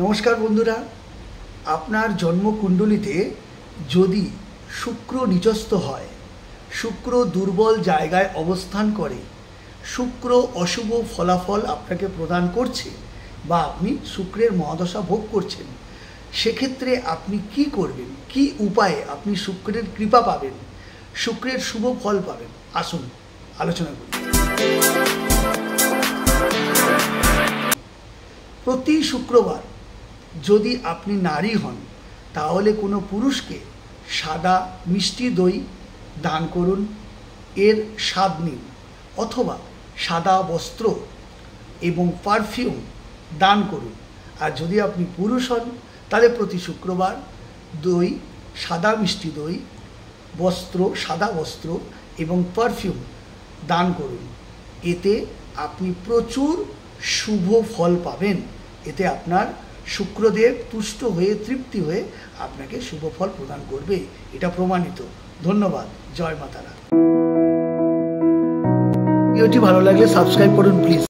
নমস্কার বন্ধুরা, আপনার জন্মকুণ্ডলিতে যদি শুক্র নিচস্থ হয়, শুক্র দুর্বল জায়গায় অবস্থান করে, শুক্র অশুভ ফলাফল আপনাকে প্রদান করছে বা আপনি শুক্রের মহাদশা ভোগ করছেন, সেক্ষেত্রে আপনি কি করবেন, কি উপায়ে আপনি শুক্রের কৃপা পাবেন, শুক্রের শুভ ফল পাবেন, আসুন আলোচনা করি। প্রতি শুক্রবার যদি আপনি নারী হন তাহলে কোনো পুরুষকে সাদা মিষ্টি দই দান করুন, এর স্বাদ নিন, অথবা সাদা বস্ত্র এবং পারফিউম দান করুন। আর যদি আপনি পুরুষ হন তাহলে প্রতি শুক্রবার দই, সাদা মিষ্টি দই, বস্ত্র, সাদা বস্ত্র এবং পারফিউম দান করুন। এতে আপনি প্রচুর শুভ ফল পাবেন। এতে আপনার শুক্রদেব তুষ্ট হয়ে, তৃপ্তি হয়ে আপনাকে শুভ ফল প্রদান করবে, এটা প্রমাণিত। ধন্যবাদ। জয় মা তারা। ভিডিওটি ভালো লাগলে সাবস্ক্রাইব করুন প্লিজ।